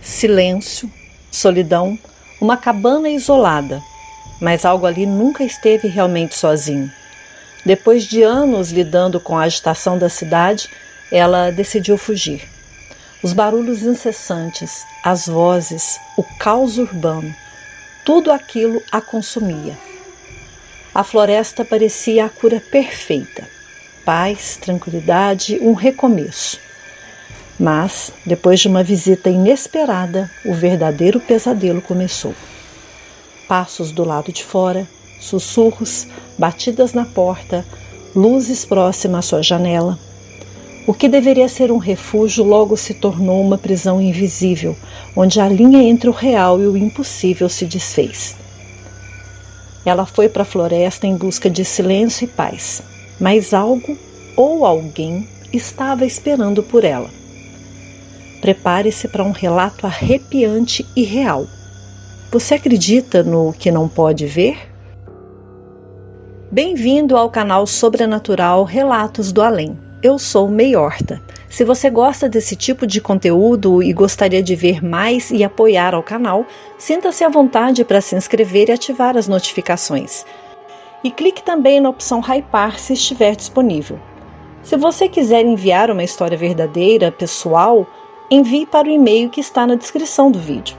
silêncio, solidão, uma cabana isolada, mas algo ali nunca esteve realmente sozinho. Depois de anos lidando com a agitação da cidade, ela decidiu fugir. Os barulhos incessantes, as vozes, o caos urbano, tudo aquilo a consumia. A floresta parecia a cura perfeita. Paz, tranquilidade, um recomeço. Mas, depois de uma visita inesperada, o verdadeiro pesadelo começou. Passos do lado de fora, sussurros, batidas na porta, luzes próximas à sua janela. O que deveria ser um refúgio logo se tornou uma prisão invisível, onde a linha entre o real e o impossível se desfez. Ela foi para a floresta em busca de silêncio e paz, mas algo ou alguém estava esperando por ela. Prepare-se para um relato arrepiante e real. Você acredita no que não pode ver? Bem-vindo ao canal Sobrenatural Relatos do Além. Eu sou May Horta. Se você gosta desse tipo de conteúdo e gostaria de ver mais e apoiar ao canal, sinta-se à vontade para se inscrever e ativar as notificações. E clique também na opção Hypar se estiver disponível. Se você quiser enviar uma história verdadeira, pessoal, envie para o e-mail que está na descrição do vídeo.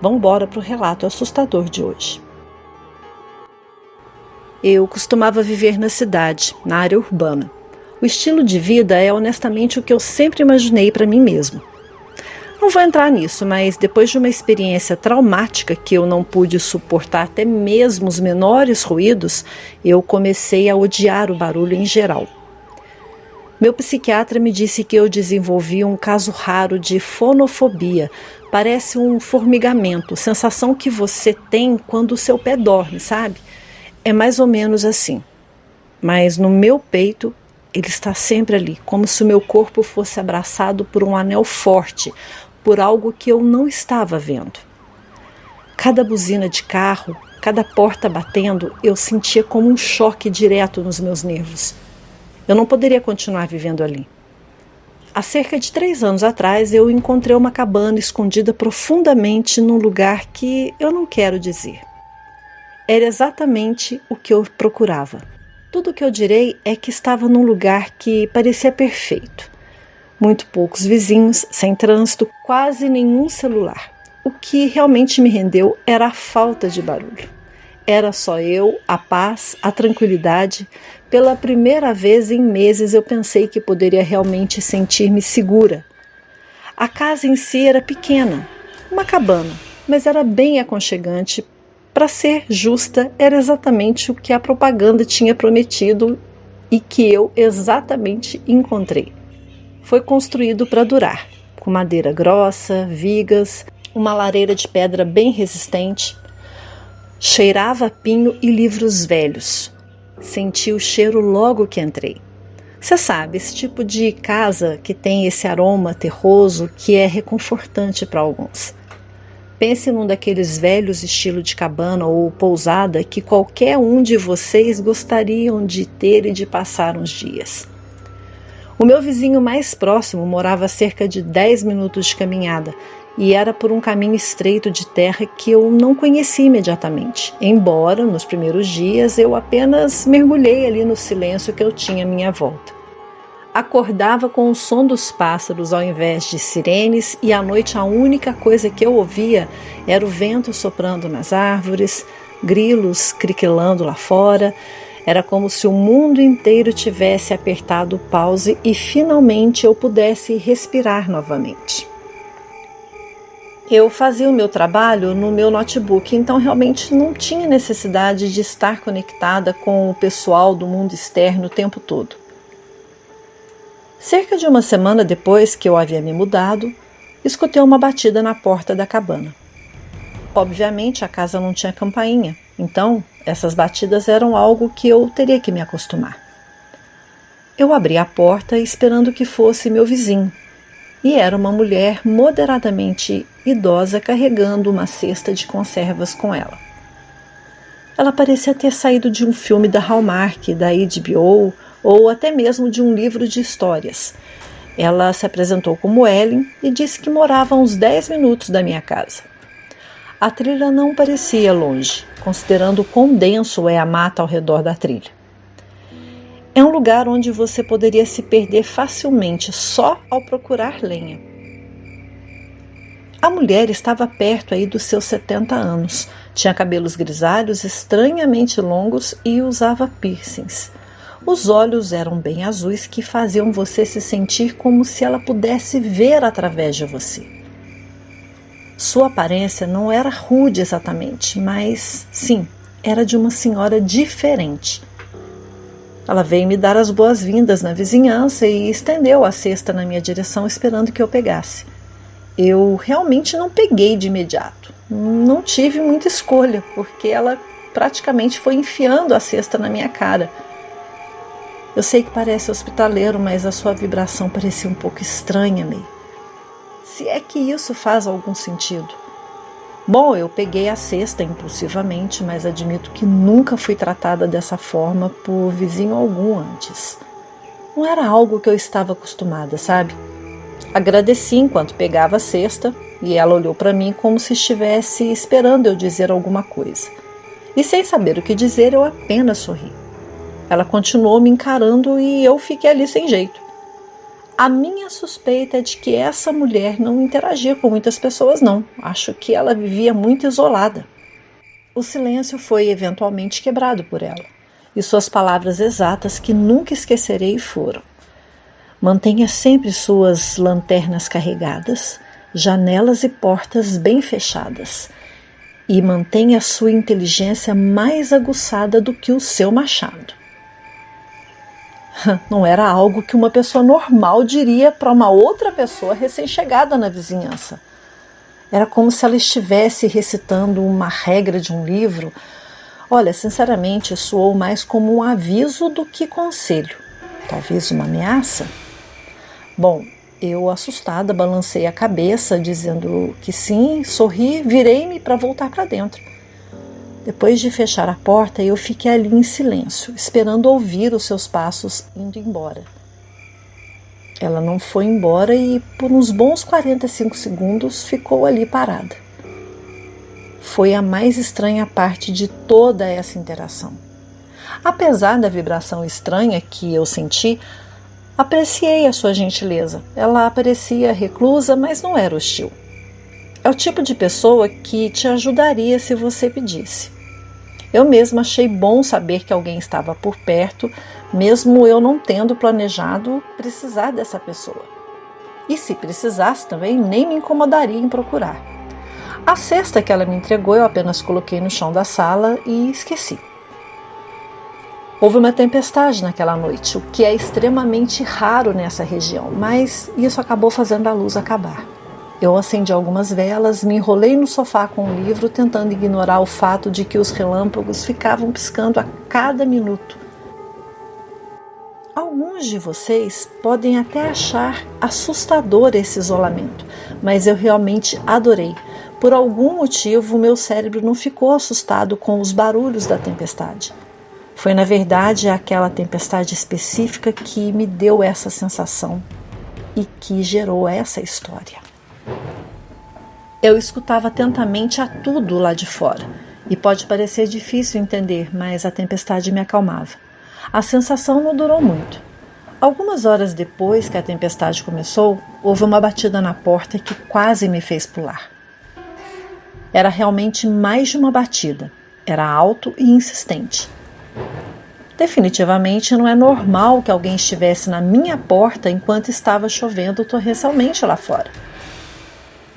Vamos embora para o relato assustador de hoje. Eu costumava viver na cidade, na área urbana. O estilo de vida é honestamente o que eu sempre imaginei para mim mesmo. Não vou entrar nisso, mas depois de uma experiência traumática que eu não pude suportar até mesmo os menores ruídos, eu comecei a odiar o barulho em geral. Meu psiquiatra me disse que eu desenvolvi um caso raro de fonofobia. Parece um formigamento, sensação que você tem quando o seu pé dorme, sabe? É mais ou menos assim. Mas no meu peito, ele está sempre ali, como se o meu corpo fosse abraçado por um anel forte, por algo que eu não estava vendo. Cada buzina de carro, cada porta batendo, eu sentia como um choque direto nos meus nervos. Eu não poderia continuar vivendo ali. Há cerca de 3 anos atrás, eu encontrei uma cabana escondida profundamente num lugar que eu não quero dizer. Era exatamente o que eu procurava. Tudo o que eu direi é que estava num lugar que parecia perfeito. Muito poucos vizinhos, sem trânsito, quase nenhum celular. O que realmente me rendeu era a falta de barulho. Era só eu, a paz, a tranquilidade. Pela primeira vez em meses eu pensei que poderia realmente sentir-me segura. A casa em si era pequena, uma cabana, mas era bem aconchegante. Para ser justa, era exatamente o que a propaganda tinha prometido e que eu exatamente encontrei. Foi construído para durar, com madeira grossa, vigas, uma lareira de pedra bem resistente. Cheirava a pinho e livros velhos. Senti o cheiro logo que entrei. Você sabe, esse tipo de casa que tem esse aroma terroso que é reconfortante para alguns. Pense num daqueles velhos estilo de cabana ou pousada que qualquer um de vocês gostariam de ter e de passar uns dias. O meu vizinho mais próximo morava a cerca de 10 minutos de caminhada e era por um caminho estreito de terra que eu não conhecia imediatamente, embora nos primeiros dias eu apenas mergulhei ali no silêncio que eu tinha à minha volta. Acordava com o som dos pássaros ao invés de sirenes e à noite a única coisa que eu ouvia era o vento soprando nas árvores, grilos criquilando lá fora. Era como se o mundo inteiro tivesse apertado o pause e finalmente eu pudesse respirar novamente. Eu fazia o meu trabalho no meu notebook, então realmente não tinha necessidade de estar conectada com o pessoal do mundo externo o tempo todo. Cerca de uma semana depois que eu havia me mudado, escutei uma batida na porta da cabana. Obviamente a casa não tinha campainha, então essas batidas eram algo que eu teria que me acostumar. Eu abri a porta esperando que fosse meu vizinho, e era uma mulher moderadamente idosa carregando uma cesta de conservas com ela. Ela parecia ter saído de um filme da Hallmark, da HBO ou até mesmo de um livro de histórias. Ela se apresentou como Ellen e disse que morava a uns 10 minutos da minha casa. A trilha não parecia longe, considerando quão denso é a mata ao redor da trilha. É um lugar onde você poderia se perder facilmente só ao procurar lenha. A mulher estava perto aí dos seus 70 anos, tinha cabelos grisalhos estranhamente longos e usava piercings. Os olhos eram bem azuis que faziam você se sentir como se ela pudesse ver através de você. Sua aparência não era rude exatamente, mas sim, era de uma senhora diferente. Ela veio me dar as boas-vindas na vizinhança e estendeu a cesta na minha direção esperando que eu pegasse. Eu realmente não peguei de imediato. Não tive muita escolha, porque ela praticamente foi enfiando a cesta na minha cara. Eu sei que parece hospitaleiro, mas a sua vibração parecia um pouco estranha, May. Se é que isso faz algum sentido. Bom, eu peguei a cesta impulsivamente, mas admito que nunca fui tratada dessa forma por vizinho algum antes. Não era algo que eu estava acostumada, sabe? Agradeci enquanto pegava a cesta e ela olhou para mim como se estivesse esperando eu dizer alguma coisa. E sem saber o que dizer, eu apenas sorri. Ela continuou me encarando e eu fiquei ali sem jeito. A minha suspeita é de que essa mulher não interagia com muitas pessoas, não. Acho que ela vivia muito isolada. O silêncio foi eventualmente quebrado por ela, e suas palavras exatas que nunca esquecerei foram: mantenha sempre suas lanternas carregadas, janelas e portas bem fechadas, e mantenha sua inteligência mais aguçada do que o seu machado. Não era algo que uma pessoa normal diria para uma outra pessoa recém-chegada na vizinhança. Era como se ela estivesse recitando uma regra de um livro. Olha, sinceramente, soou mais como um aviso do que conselho. Talvez uma ameaça? Bom, eu, assustada, balancei a cabeça, dizendo que sim, sorri, virei-me para voltar para dentro. Depois de fechar a porta, eu fiquei ali em silêncio, esperando ouvir os seus passos indo embora. Ela não foi embora e, por uns bons 45 segundos, ficou ali parada. Foi a mais estranha parte de toda essa interação. Apesar da vibração estranha que eu senti, apreciei a sua gentileza. Ela parecia reclusa, mas não era hostil. É o tipo de pessoa que te ajudaria se você pedisse. Eu mesma achei bom saber que alguém estava por perto, mesmo eu não tendo planejado precisar dessa pessoa. E se precisasse também, nem me incomodaria em procurar. A cesta que ela me entregou eu apenas coloquei no chão da sala e esqueci. Houve uma tempestade naquela noite, o que é extremamente raro nessa região, mas isso acabou fazendo a luz acabar. Eu acendi algumas velas, me enrolei no sofá com o livro, tentando ignorar o fato de que os relâmpagos ficavam piscando a cada minuto. Alguns de vocês podem até achar assustador esse isolamento, mas eu realmente adorei. Por algum motivo, meu cérebro não ficou assustado com os barulhos da tempestade. Foi, na verdade, aquela tempestade específica que me deu essa sensação e que gerou essa história. Eu escutava atentamente a tudo lá de fora, e pode parecer difícil entender, mas a tempestade me acalmava. A sensação não durou muito. Algumas horas depois que a tempestade começou, houve uma batida na porta que quase me fez pular. Era realmente mais de uma batida. Era alto e insistente. Definitivamente não é normal que alguém estivesse na minha porta enquanto estava chovendo torrencialmente lá fora.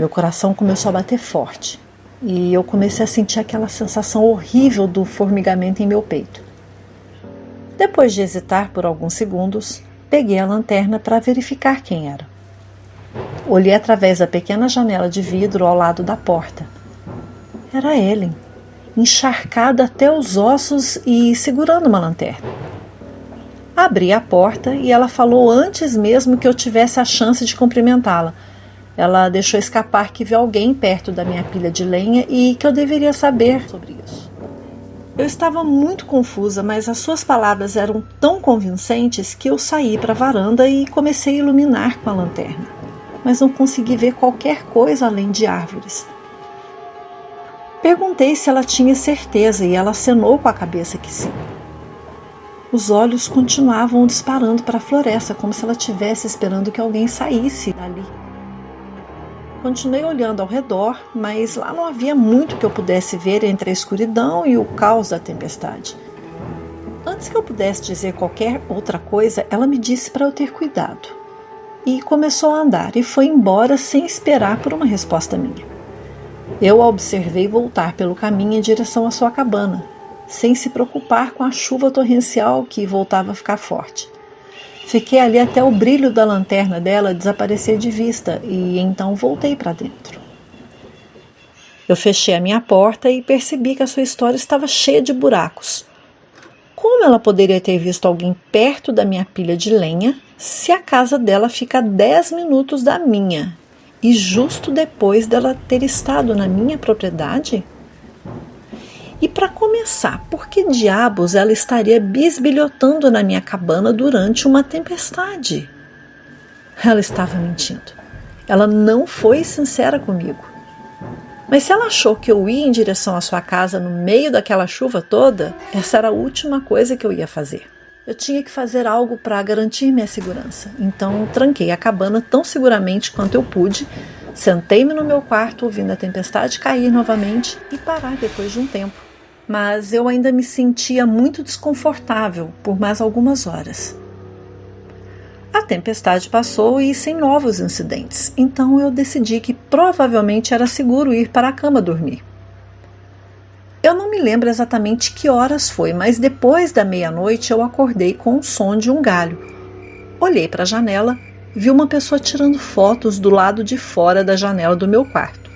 Meu coração começou a bater forte e eu comecei a sentir aquela sensação horrível do formigamento em meu peito. Depois de hesitar por alguns segundos, peguei a lanterna para verificar quem era. Olhei através da pequena janela de vidro ao lado da porta. Era Ellen, encharcada até os ossos e segurando uma lanterna. Abri a porta e ela falou antes mesmo que eu tivesse a chance de cumprimentá-la. Ela deixou escapar que viu alguém perto da minha pilha de lenha e que eu deveria saber sobre isso. Eu estava muito confusa, mas as suas palavras eram tão convincentes que eu saí para a varanda e comecei a iluminar com a lanterna. Mas não consegui ver qualquer coisa além de árvores. Perguntei se ela tinha certeza e ela acenou com a cabeça que sim. Os olhos continuavam disparando para a floresta, como se ela estivesse esperando que alguém saísse dali. Continuei olhando ao redor, mas lá não havia muito que eu pudesse ver entre a escuridão e o caos da tempestade. Antes que eu pudesse dizer qualquer outra coisa, ela me disse para eu ter cuidado. E começou a andar e foi embora sem esperar por uma resposta minha. Eu a observei voltar pelo caminho em direção à sua cabana, sem se preocupar com a chuva torrencial que voltava a ficar forte. Fiquei ali até o brilho da lanterna dela desaparecer de vista e então voltei para dentro. Eu fechei a minha porta e percebi que a sua história estava cheia de buracos. Como ela poderia ter visto alguém perto da minha pilha de lenha se a casa dela fica a 10 minutos da minha e justo depois dela ter estado na minha propriedade? E para começar, por que diabos ela estaria bisbilhotando na minha cabana durante uma tempestade? Ela estava mentindo. Ela não foi sincera comigo. Mas se ela achou que eu ia em direção à sua casa no meio daquela chuva toda, essa era a última coisa que eu ia fazer. Eu tinha que fazer algo para garantir minha segurança. Então tranquei a cabana tão seguramente quanto eu pude, sentei-me no meu quarto ouvindo a tempestade cair novamente e parar depois de um tempo. Mas eu ainda me sentia muito desconfortável por mais algumas horas. A tempestade passou e sem novos incidentes, então eu decidi que provavelmente era seguro ir para a cama dormir. Eu não me lembro exatamente que horas foi, mas depois da meia-noite eu acordei com o som de um galho. Olhei para a janela, vi uma pessoa tirando fotos do lado de fora da janela do meu quarto.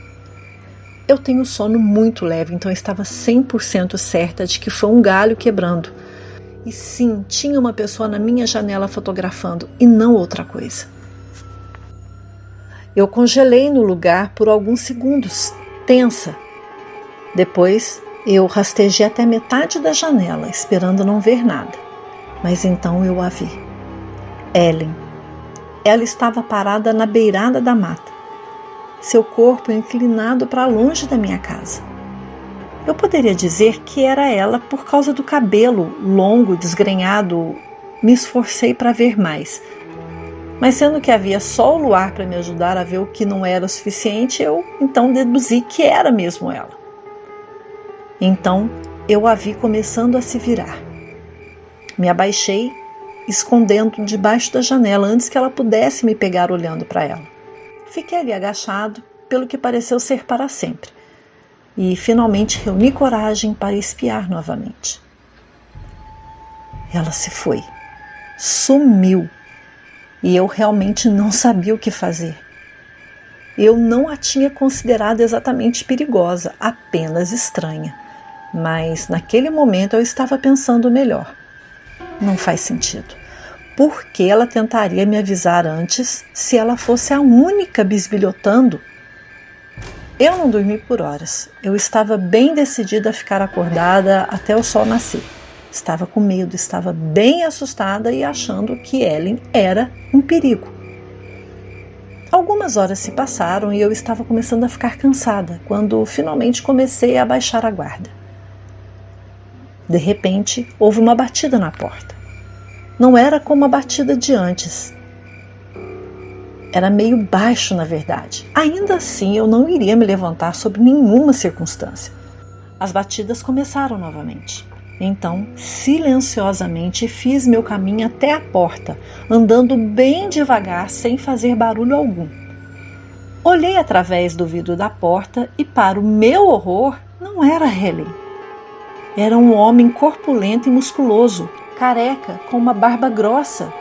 Eu tenho sono muito leve, então eu estava 100% certa de que foi um galho quebrando. E sim, tinha uma pessoa na minha janela fotografando e não outra coisa. Eu congelei no lugar por alguns segundos, tensa. Depois, eu rastejei até metade da janela, esperando não ver nada. Mas então eu a vi. Ellen. Ela estava parada na beirada da mata, seu corpo inclinado para longe da minha casa. Eu poderia dizer que era ela por causa do cabelo longo, desgrenhado. Me esforcei para ver mais. Mas sendo que havia só o luar para me ajudar a ver o que não era o suficiente, eu então deduzi que era mesmo ela. Então eu a vi começando a se virar. Me abaixei, escondendo debaixo da janela antes que ela pudesse me pegar olhando para ela. Fiquei ali agachado, pelo que pareceu ser para sempre, e finalmente reuni coragem para espiar novamente. Ela se foi, sumiu, e eu realmente não sabia o que fazer. Eu não a tinha considerado exatamente perigosa, apenas estranha, mas naquele momento eu estava pensando melhor. Não faz sentido. Por que ela tentaria me avisar antes se ela fosse a única bisbilhotando? Eu não dormi por horas. Eu estava bem decidida a ficar acordada até o sol nascer. Estava com medo, estava bem assustada e achando que Ellen era um perigo. Algumas horas se passaram e eu estava começando a ficar cansada, quando finalmente comecei a baixar a guarda. De repente, houve uma batida na porta. Não era como a batida de antes. Era meio baixo, na verdade. Ainda assim, eu não iria me levantar sob nenhuma circunstância. As batidas começaram novamente. Então, silenciosamente, fiz meu caminho até a porta, andando bem devagar, sem fazer barulho algum. Olhei através do vidro da porta e, para o meu horror, não era Helen. Era um homem corpulento e musculoso, careca, com uma barba grossa.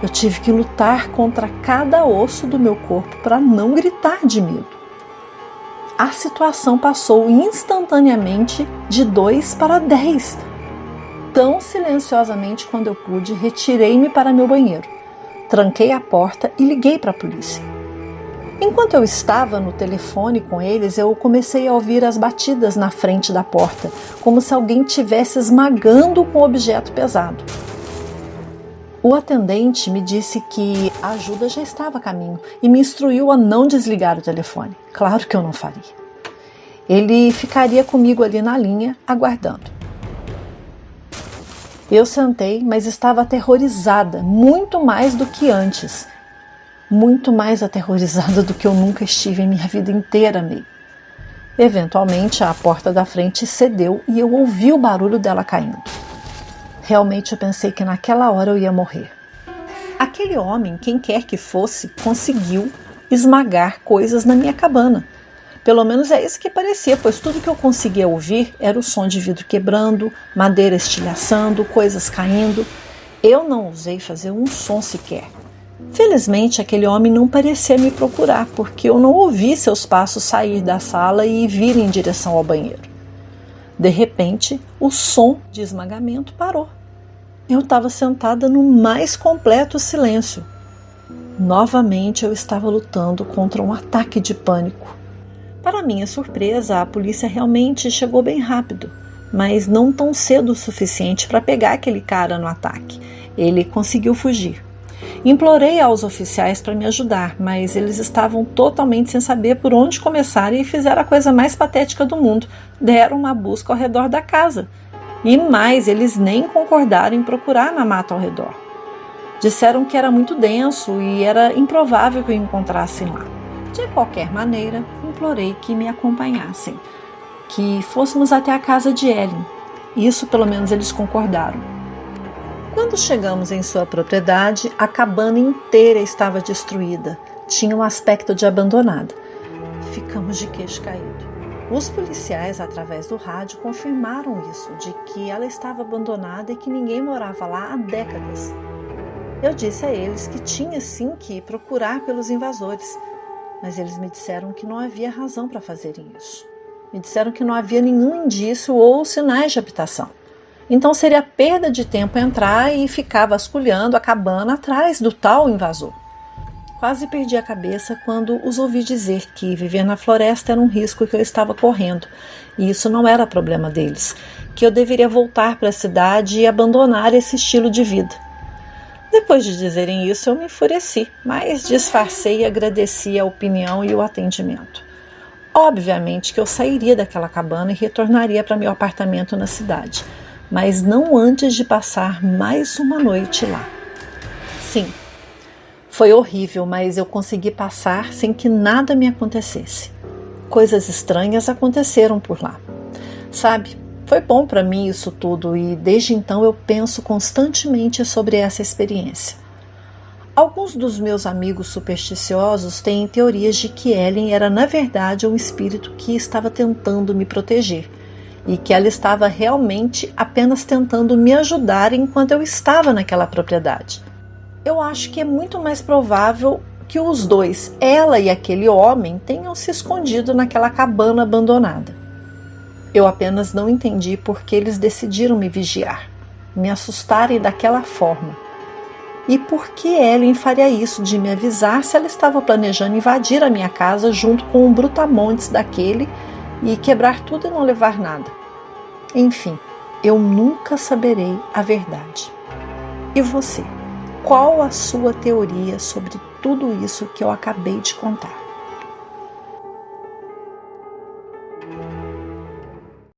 Eu tive que lutar contra cada osso do meu corpo para não gritar de medo. A situação passou instantaneamente de 2 para 10. Tão silenciosamente quando eu pude, retirei-me para meu banheiro. Tranquei a porta e liguei para a polícia. Enquanto eu estava no telefone com eles, eu comecei a ouvir as batidas na frente da porta, como se alguém estivesse esmagando com um objeto pesado. O atendente me disse que a ajuda já estava a caminho e me instruiu a não desligar o telefone. Claro que eu não faria. Ele ficaria comigo ali na linha, aguardando. Eu sentei, mas estava aterrorizada, muito mais do que antes. Muito mais aterrorizada do que eu nunca estive em minha vida inteira, May. Eventualmente, a porta da frente cedeu e eu ouvi o barulho dela caindo. Realmente eu pensei que naquela hora eu ia morrer. Aquele homem, quem quer que fosse, conseguiu esmagar coisas na minha cabana. Pelo menos é isso que parecia, pois tudo que eu conseguia ouvir era o som de vidro quebrando, madeira estilhaçando, coisas caindo. Eu não ousei fazer um som sequer. Felizmente, aquele homem não parecia me procurar, porque eu não ouvi seus passos sair da sala e vir em direção ao banheiro. De repente, o som de esmagamento parou. Eu estava sentada no mais completo silêncio. Novamente, eu estava lutando contra um ataque de pânico. Para minha surpresa, a polícia realmente chegou bem rápido, mas não tão cedo o suficiente para pegar aquele cara no ataque. Ele conseguiu fugir. Implorei aos oficiais para me ajudar, mas eles estavam totalmente sem saber por onde começar e fizeram a coisa mais patética do mundo. Deram uma busca ao redor da casa. E mais, eles nem concordaram em procurar na mata ao redor. Disseram que era muito denso e era improvável que o encontrassem lá. De qualquer maneira, implorei que me acompanhassem, que fôssemos até a casa de Ellen. Isso pelo menos eles concordaram. Quando chegamos em sua propriedade, a cabana inteira estava destruída. Tinha um aspecto de abandonada. Ficamos de queixo caído. Os policiais, através do rádio, confirmaram isso, de que ela estava abandonada e que ninguém morava lá há décadas. Eu disse a eles que tinha sim que procurar pelos invasores, mas eles me disseram que não havia razão para fazerem isso. Me disseram que não havia nenhum indício ou sinais de habitação. Então seria perda de tempo entrar e ficar vasculhando a cabana atrás do tal invasor. Quase perdi a cabeça quando os ouvi dizer que viver na floresta era um risco que eu estava correndo, e isso não era problema deles, que eu deveria voltar para a cidade e abandonar esse estilo de vida. Depois de dizerem isso, eu me enfureci, mas disfarcei e agradeci a opinião e o atendimento. Obviamente que eu sairia daquela cabana e retornaria para meu apartamento na cidade, mas não antes de passar mais uma noite lá. Sim, foi horrível, mas eu consegui passar sem que nada me acontecesse. Coisas estranhas aconteceram por lá. Sabe, foi bom para mim isso tudo e desde então eu penso constantemente sobre essa experiência. Alguns dos meus amigos supersticiosos têm teorias de que Ellen era na verdade um espírito que estava tentando me proteger e que ela estava realmente apenas tentando me ajudar enquanto eu estava naquela propriedade. Eu acho que é muito mais provável que os dois, ela e aquele homem, tenham se escondido naquela cabana abandonada. Eu apenas não entendi por que eles decidiram me vigiar, me assustarem daquela forma. E por que Ellen faria isso de me avisar se ela estava planejando invadir a minha casa junto com um brutamontes daquele e quebrar tudo e não levar nada? Enfim, eu nunca saberei a verdade. E você? Qual a sua teoria sobre tudo isso que eu acabei de contar?